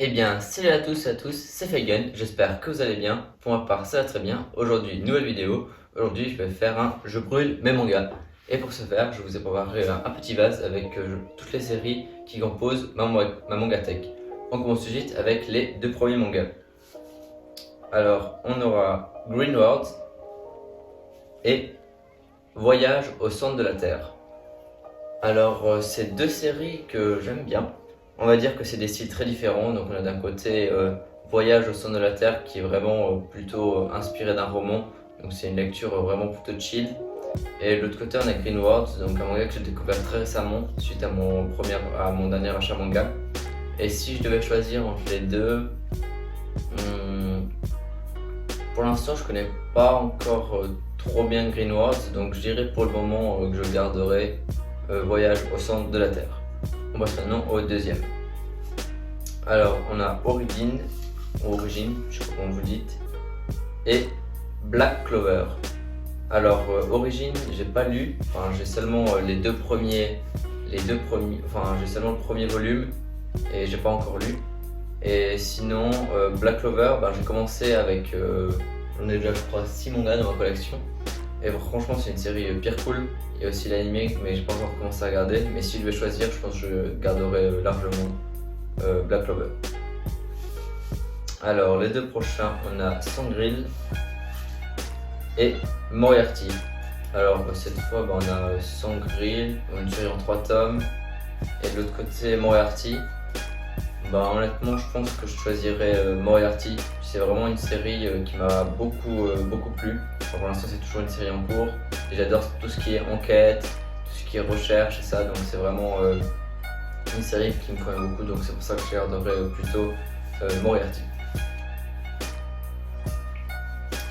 Eh bien, salut à tous et à tous, c'est Feigen, j'espère que vous allez bien. Pour ma part, ça va très bien. Aujourd'hui, nouvelle vidéo. Aujourd'hui, je vais faire un je brûle mes mangas. Et pour ce faire, je vous ai préparé un petit vase avec toutes les séries qui composent ma mangatech. On commence tout de suite avec les deux premiers mangas. Alors, on aura Green World et Voyage au centre de la Terre. Alors, c'est deux séries que j'aime bien. On va dire que c'est des styles très différents. Donc on a d'un côté Voyage au centre de la Terre qui est vraiment plutôt inspiré d'un roman. Donc c'est une lecture vraiment plutôt chill. Et de l'autre côté on a Green World, donc un manga que j'ai découvert très récemment suite à mon dernier achat manga. Et si je devais choisir entre les deux, pour l'instant je connais pas encore trop bien Green World. Donc je dirais pour le moment que je garderai Voyage au centre de la Terre. On passe maintenant au deuxième. Alors on a Origin, je sais pas comment vous dites, et Black Clover. Alors Origin, j'ai pas lu, enfin j'ai seulement j'ai seulement le premier volume et j'ai pas encore lu. Et sinon Black Clover, j'ai commencé avec, j'en ai déjà je crois 6 mangas dans ma collection. Et franchement c'est une série pire cool. Il y a aussi l'anime mais j'ai pas encore commencé à regarder. Mais si je devais choisir, je pense que je garderai largement Black Clover. Alors les deux prochains, on a Sangreal et Moriarty. Alors cette fois on a Sangreal, une série en 3 tomes. Et de l'autre côté Moriarty. Honnêtement je pense que je choisirais Moriarty. C'est vraiment une série qui m'a beaucoup plu. Pour l'instant c'est toujours une série en cours. Et j'adore tout ce qui est enquête, tout ce qui est recherche et ça. Donc c'est vraiment une série qui me convient beaucoup. Donc c'est pour ça que je garderais plutôt Moriarty.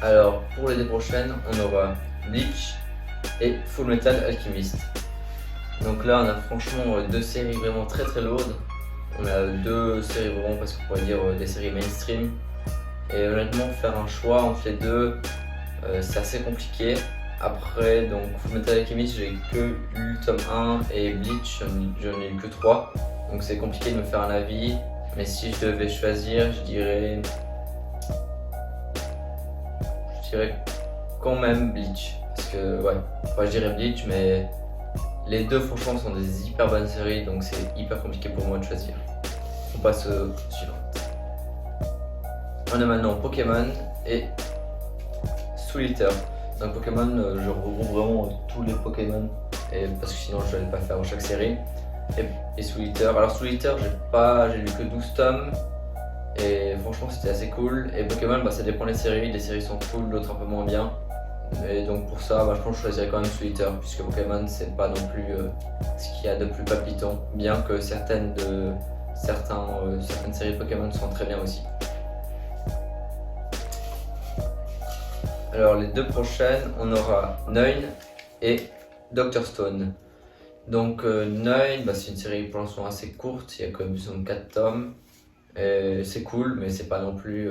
Alors pour les deux prochaines, on aura Bleach et Full Metal Alchemist. Donc là on a franchement deux séries vraiment très lourdes. On a deux séries vraiment parce qu'on pourrait dire des séries mainstream. Et honnêtement faire un choix entre les deux, c'est assez compliqué. Après donc Full Metal Alchemist j'ai que lu le tome 1 et Bleach j'en ai eu que 3. Donc c'est compliqué de me faire un avis. Mais si je devais choisir, je dirais quand même Bleach. Parce que ouais, je dirais Bleach mais les deux franchement sont des hyper bonnes séries. Donc c'est hyper compliqué pour moi de choisir. On passe au suivant. On a maintenant Pokémon et Soul Eater. Dans Pokémon, je regroupe vraiment tous les Pokémon parce que sinon je ne vais pas faire dans chaque série. Et Soul Eater. Alors Soul Eater, j'ai lu que 12 tomes et franchement c'était assez cool. Et Pokémon, ça dépend des séries sont cool, d'autres un peu moins bien. Et donc pour ça, je pense que je choisirais quand même Soul Eater puisque Pokémon c'est pas non plus ce qu'il y a de plus palpitant, bien que certaines séries Pokémon sont très bien aussi. Alors les deux prochaines, on aura Neun et Dr Stone. Donc Neun, c'est une série pour l'instant assez courte, il y a comme 4 tomes. C'est cool, mais c'est pas non plus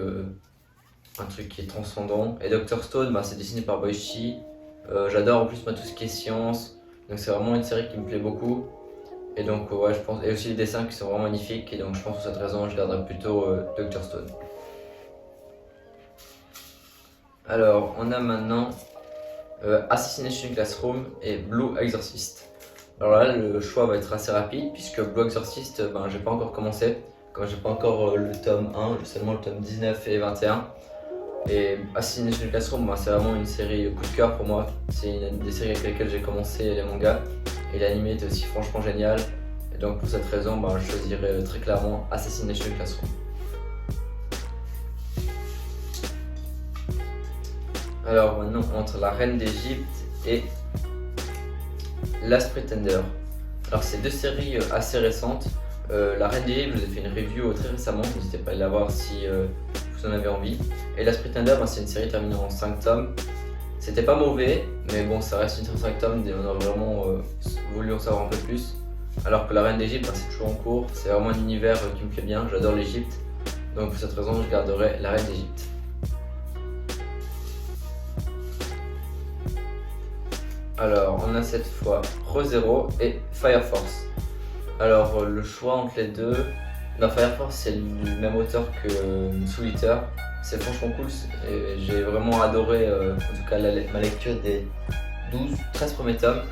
un truc qui est transcendant. Et Dr Stone, c'est dessiné par Boichi. J'adore en plus tout ce qui est science, donc c'est vraiment une série qui me plaît beaucoup. Et donc ouais, je pense, et aussi les dessins qui sont vraiment magnifiques, et donc je pense pour cette raison je garderai plutôt Dr Stone. Alors on a maintenant Assassination Classroom et Blue Exorcist. Alors là le choix va être assez rapide puisque Blue Exorcist, j'ai pas encore commencé. Comme j'ai pas encore le tome 1, j'ai seulement le tome 19 et 21. Et Assassination Classroom, c'est vraiment une série coup de cœur pour moi. C'est une des séries avec lesquelles j'ai commencé les mangas. Et l'anime était aussi franchement génial. Et donc pour cette raison, je choisirais très clairement Assassination Classroom. Alors maintenant, entre La Reine d'Égypte et Last Pretender. Alors c'est deux séries assez récentes. La Reine d'Égypte, je vous ai fait une review très récemment, n'hésitez pas à la voir si vous en avez envie. Et Last Pretender, c'est une série terminée en 5 tomes. C'était pas mauvais, mais bon, ça reste une série en 5 tomes et on a vraiment voulu en savoir un peu plus. Alors que la Reine d'Égypte, c'est toujours en cours, c'est vraiment un univers qui me plaît bien, j'adore l'Égypte. Donc pour cette raison, je garderai la Reine d'Égypte. Alors, on a cette fois ReZero et Fire Force. Alors, le choix entre les deux, dans Fire Force, c'est le même auteur que Soul Eater. C'est franchement cool, j'ai vraiment adoré en tout cas ma lecture des 13 premiers tomes.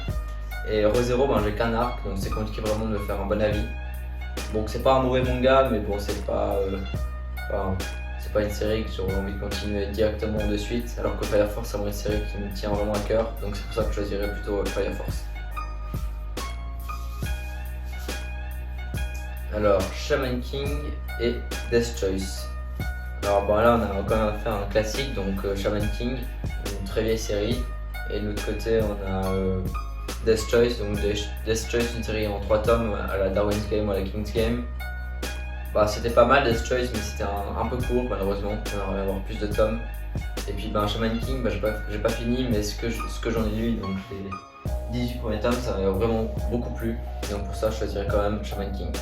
Et ReZero, j'ai qu'un arc, donc c'est compliqué vraiment de me faire un bon avis. Donc c'est pas un mauvais manga, mais bon, c'est pas une série que j'aurais envie de continuer directement de suite, alors que Fire Force c'est vraiment une série qui me tient vraiment à cœur, donc c'est pour ça que je choisirais plutôt Fire Force. Alors, Shaman King et Death Choice. Alors là on a quand même affaire à un classique, donc Shaman King, une très vieille série, et de l'autre côté on a Death Choice, donc Death Choice, une série en 3 tomes à la Darwin's Game ou à la King's Game. C'était pas mal Death Choice, mais c'était un peu court malheureusement, on aurait avoir plus de tomes. Et puis Shaman King, j'ai pas fini, mais ce que j'en ai lu, donc les 18 premiers tomes, ça m'a vraiment beaucoup plu. Donc pour ça je choisirais quand même Shaman King.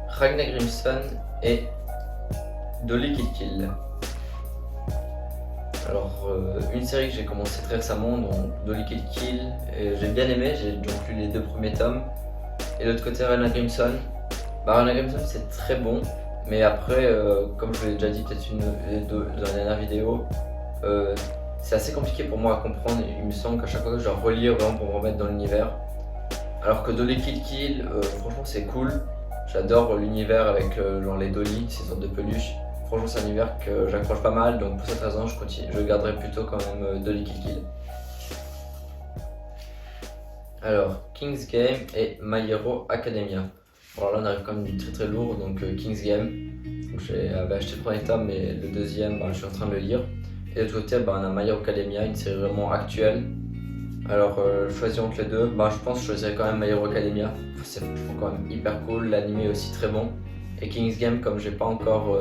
Ragnar Grimson et Dolly Kill Kill. Alors, une série que j'ai commencé très récemment, donc Dolly Kill Kill, j'ai bien aimé, j'ai donc lu les 2 premiers tomes. Et de l'autre côté, Ragnar Grimson. Ragnar Grimson c'est très bon, mais après, comme je l'ai déjà dit peut-être dans la dernière vidéo, c'est assez compliqué pour moi à comprendre. Il me semble qu'à chaque fois que je dois relire vraiment pour me remettre dans l'univers. Alors que Dolly Kill Kill, franchement c'est cool. J'adore l'univers avec genre les Dolly, ces sortes de peluches. Franchement c'est un univers que j'accroche pas mal, donc pour cette raison je garderai plutôt quand même Dolly Kill Kill. Alors, King's Game et My Hero Academia. Alors là on arrive quand même du très lourd, donc King's Game. J'ai acheté le premier tome, mais le deuxième je suis en train de le lire. Et de l'autre côté on a My Hero Academia, une série vraiment actuelle. Alors, choisir entre les deux, je pense que je choisirais quand même My Hero Academia. C'est quand même hyper cool, l'anime est aussi très bon. Et King's Game, comme j'ai pas encore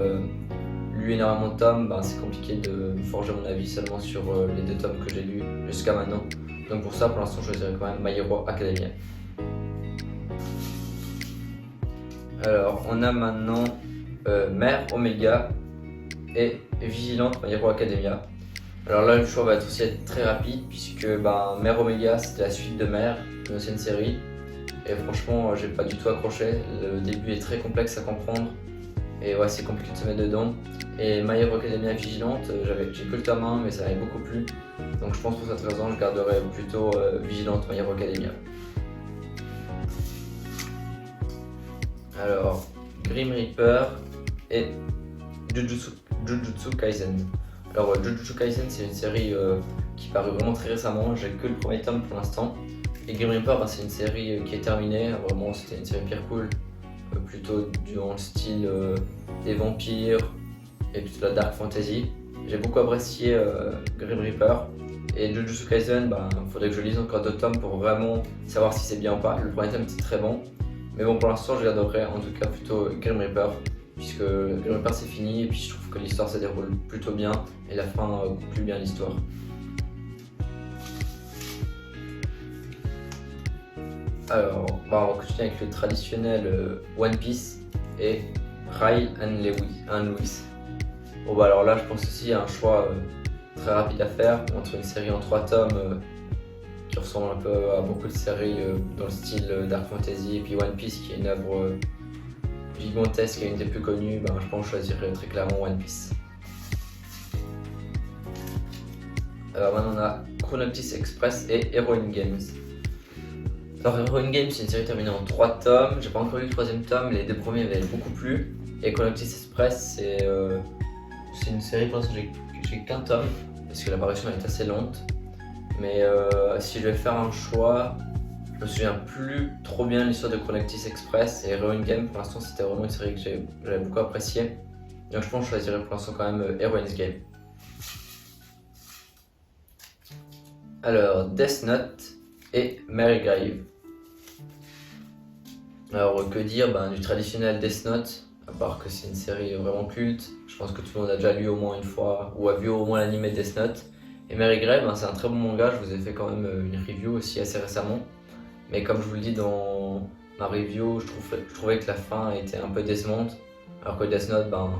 lu énormément de tomes, c'est compliqué de forger mon avis seulement sur les 2 tomes que j'ai lus jusqu'à maintenant. Donc pour ça, pour l'instant, je choisirais quand même My Hero Academia. Alors, on a maintenant Mère Omega et Vigilante My Hero Academia. Alors là, le choix va aussi être très rapide puisque Mère Omega c'était la suite de Mère, une ancienne série. Et franchement, j'ai pas du tout accroché. Le début est très complexe à comprendre et ouais, c'est compliqué de se mettre dedans. Et My Hero Academia Vigilante, j'ai que le tome 1, mais ça m'avait beaucoup plu. Donc je pense pour cette raison, je garderai plutôt Vigilante My Hero Academia. Alors, Grim Reaper et Jujutsu Kaisen. Alors Jujutsu Kaisen c'est une série qui paraît vraiment très récemment, j'ai que le premier tome pour l'instant. Et Grim Reaper c'est une série qui est terminée, vraiment c'était une série hyper cool, plutôt dans le style des vampires et toute la dark fantasy. J'ai beaucoup apprécié Grim Reaper. Et Jujutsu Kaisen, faudrait que je lise encore 2 tomes pour vraiment savoir si c'est bien ou pas. Le premier tome était très bon, mais bon pour l'instant je garderai en tout cas plutôt Grim Reaper. Puisque Grim Reaper c'est fini et puis je trouve que l'histoire se déroule plutôt bien et la fin conclut bien l'histoire. Alors, on va continuer avec le traditionnel One Piece et Ray and Lewis. Bon alors là je pense aussi à un choix très rapide à faire entre une série en 3 tomes qui ressemble un peu à beaucoup de séries dans le style Dark Fantasy et puis One Piece qui est une œuvre gigantesque et une des plus connues, je pense que je choisirais très clairement One Piece. Alors maintenant on a Chronoctis Express et Heroine Games. Alors Heroine Games c'est une série terminée en 3 tomes, j'ai pas encore lu le 3e tome, les 2 premiers m'avaient beaucoup plu. Et Chronoctis Express c'est une série pour l'instant j'ai qu'un tome, parce que l'apparition est assez lente. Mais si je vais faire un choix, je me souviens plus trop bien de l'histoire de Chronoctis Express et Heroine Game. Pour l'instant c'était vraiment une série que j'avais beaucoup appréciée. Donc je pense que je choisirais pour l'instant quand même Heroine's Game. Alors Death Note et Mary Grave. Alors que dire du traditionnel Death Note, à part que c'est une série vraiment culte. Je pense que tout le monde a déjà lu au moins une fois ou a vu au moins l'anime Death Note. Et Mary Grey, ben, c'est un très bon manga, je vous ai fait quand même une review aussi assez récemment. Mais comme je vous le dis dans ma review, je trouvais que la fin était un peu décevante. Alors que Death Note, ben,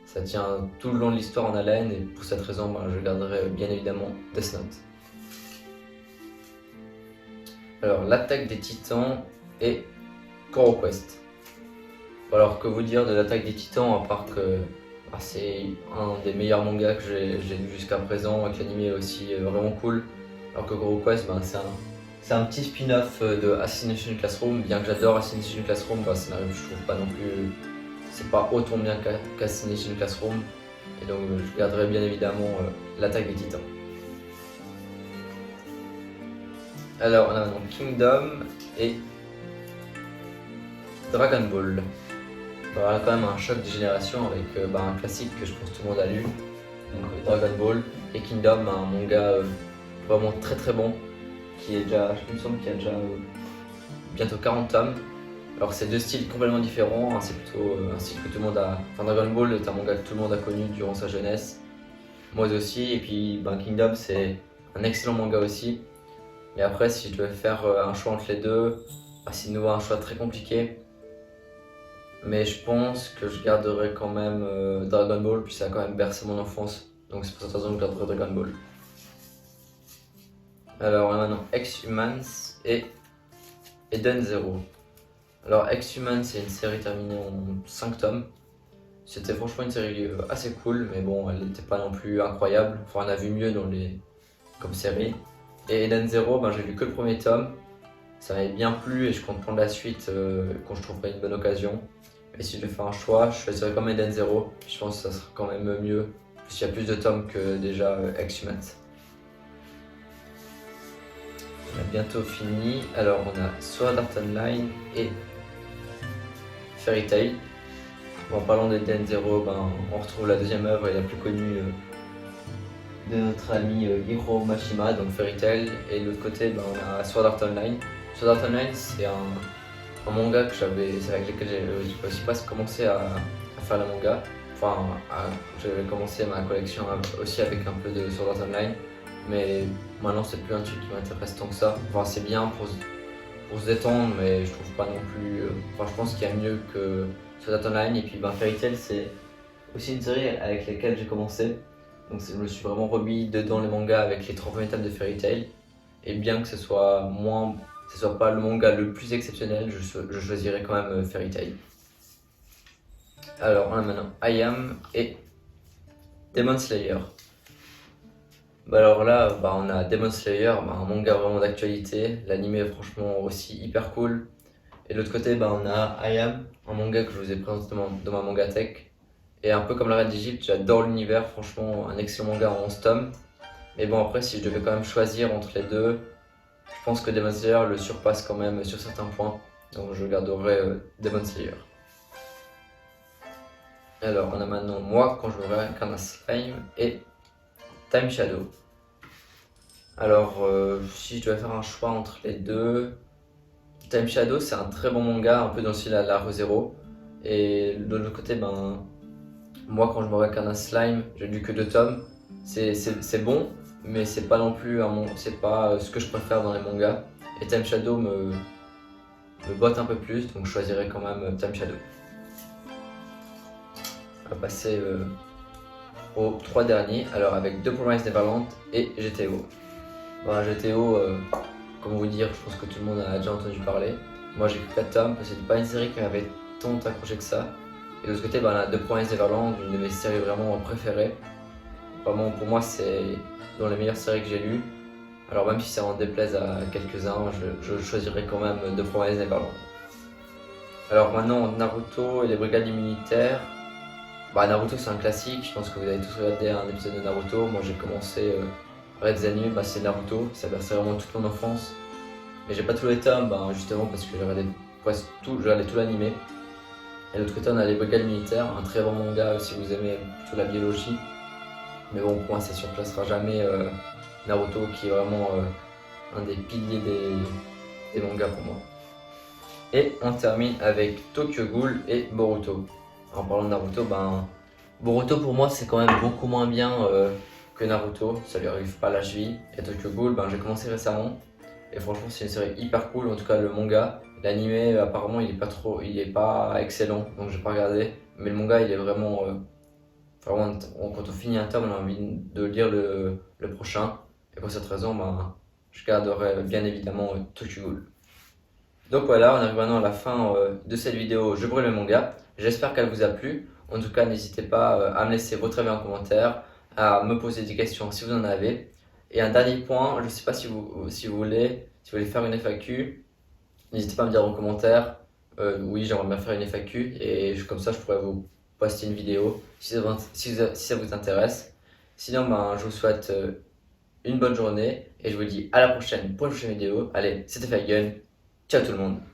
ça tient tout le long de l'histoire en haleine. Et pour cette raison, ben, je garderai bien évidemment Death Note. Alors, l'attaque des titans et Koro Quest. Alors, que vous dire de l'attaque des titans, à part que bah, c'est un des meilleurs mangas que j'ai lu jusqu'à présent, et que l'anime est aussi vraiment cool. Alors que Koro Quest, bah, c'est un petit spin-off de Assassination Classroom. Bien que j'adore Assassination Classroom, bah, ça n'arrive, je trouve pas non plus. C'est pas autant bien qu'Assassination Classroom. Et donc, je garderai bien évidemment l'attaque des titans. Alors, on a donc Kingdom et Dragon Ball. Voilà quand même un choc de génération avec un classique que je pense tout le monde a lu, donc Dragon Ball et Kingdom, un manga vraiment très très bon qui est déjà, il me semble qu'il y a déjà bientôt 40 tomes. Alors c'est deux styles complètement différents, hein, c'est plutôt un style que tout le monde a. Enfin, Dragon Ball est un manga que tout le monde a connu durant sa jeunesse, moi aussi, et puis Kingdom c'est un excellent manga aussi. Mais après, si je devais faire un choix entre les deux, c'est de nouveau un choix très compliqué. Mais je pense que je garderai quand même Dragon Ball, puis ça a quand même bercé mon enfance. Donc c'est pour cette raison que je garderai Dragon Ball. Alors on a maintenant Ex-Humans et Eden Zero. Alors Ex-Humans c'est une série terminée en 5 tomes. C'était franchement une série assez cool, mais bon, elle n'était pas non plus incroyable. Enfin, on a vu mieux comme série. Et Eden Zero, j'ai lu que le premier tome. Ça m'avait bien plu et je compte prendre la suite quand je trouverai une bonne occasion. Et si je devais faire un choix, je choisirais quand même Eden Zero. Je pense que ça sera quand même mieux, puisqu'il y a plus de tomes que déjà Ex-Humans. On a bientôt fini. Alors on a Sword Art Online et Fairy Tail. En parlant d'Eden Zero, on retrouve la deuxième œuvre et la plus connue de notre ami Hiro Mashima, donc Fairy Tail. Et de l'autre côté, on a Sword Art Online. Sword Art Online, c'est un manga c'est avec lequel j'ai aussi presque commencé à faire le manga. Enfin, j'avais commencé ma collection aussi avec un peu de Sword Art Online, mais maintenant c'est plus un truc qui m'intéresse tant que ça. Enfin, c'est bien pour se détendre, mais je trouve pas non plus. Enfin, je pense qu'il y a mieux que Sword Art Online. Et puis, Fairy Tail, c'est aussi une série avec laquelle j'ai commencé. Donc, je me suis vraiment remis dedans les mangas avec les 3 premiers tomes de Fairy Tail. Et bien que ce soit pas le manga le plus exceptionnel, je choisirais quand même Fairy Tail. Alors on a maintenant I Am et Demon Slayer. Alors là, on a Demon Slayer, un manga vraiment d'actualité. L'anime est franchement aussi hyper cool. Et de l'autre côté, on a I Am, un manga que je vous ai présenté dans ma mangatech. Et un peu comme la Reine d'Égypte, j'adore l'univers, franchement un excellent manga en 11 tomes. Mais bon, après, si je devais quand même choisir entre les deux, je pense que Demon Slayer le surpasse quand même sur certains points, donc je garderai Demon Slayer. Alors on a maintenant Moi quand je me réincarne un slime et Time Shadow. Alors si je devais faire un choix entre les deux, Time Shadow c'est un très bon manga, un peu dans le style à la Re:Zero. Et de l'autre côté, Moi quand je me réincarne un slime, j'ai lu que 2 tomes. C'est bon, mais c'est pas non plus c'est pas ce que je préfère dans les mangas. Et Time Shadow me botte un peu plus, donc je choisirais quand même Time Shadow. On va passer aux 3 derniers, alors avec The Promised Neverland et GTO. GTO, comment vous dire, je pense que tout le monde a déjà entendu parler. Moi j'ai que 4 tomes, parce que c'était pas une série qui m'avait tant accroché que ça. Et de l'autre côté, on a The Promised Neverland, une de mes séries vraiment préférées. Vraiment, pour moi, c'est dans les meilleures séries que j'ai lues. Alors même si ça en déplaise à quelques-uns, je choisirais quand même The Promised Neverland. Alors maintenant, Naruto et les brigades immunitaires. Naruto c'est un classique, je pense que vous avez tous regardé un épisode de Naruto. Moi j'ai commencé Red Zenyu, c'est Naruto, ça a bercé vraiment toute mon enfance. Mais j'ai pas tous les tomes, justement parce que j'ai regardé tout l'animé. Et de l'autre côté on a les brigades militaires, un très bon manga si vous aimez plutôt la biologie. Mais bon, pour moi ça surclassera jamais Naruto qui est vraiment un des piliers des mangas pour moi. Et on termine avec Tokyo Ghoul et Boruto. En parlant de Naruto, Boruto pour moi c'est quand même beaucoup moins bien que Naruto, ça lui arrive pas à la cheville. Et Tokyo Ghoul, j'ai commencé récemment. Et franchement, c'est une série hyper cool. En tout cas, le manga, l'anime, apparemment, il est pas excellent. Donc, j'ai pas regardé. Mais le manga, il est vraiment, vraiment, quand on finit un tome, on a envie de lire le prochain. Et pour cette raison, je garderai bien évidemment Tokyo Ghoul. Donc voilà, on arrive maintenant à la fin de cette vidéo Je brûle le manga. J'espère qu'elle vous a plu. En tout cas, n'hésitez pas à me laisser votre avis en commentaire, à me poser des questions si vous en avez. Et un dernier point, je ne sais pas si vous voulez faire une FAQ, n'hésitez pas à me dire en commentaire. Oui, j'aimerais bien faire une FAQ et comme ça, je pourrais vous poster une vidéo si ça vous intéresse. Sinon, je vous souhaite une bonne journée et je vous dis à la prochaine pour une prochaine vidéo. Allez, c'était Faigen. Ciao tout le monde.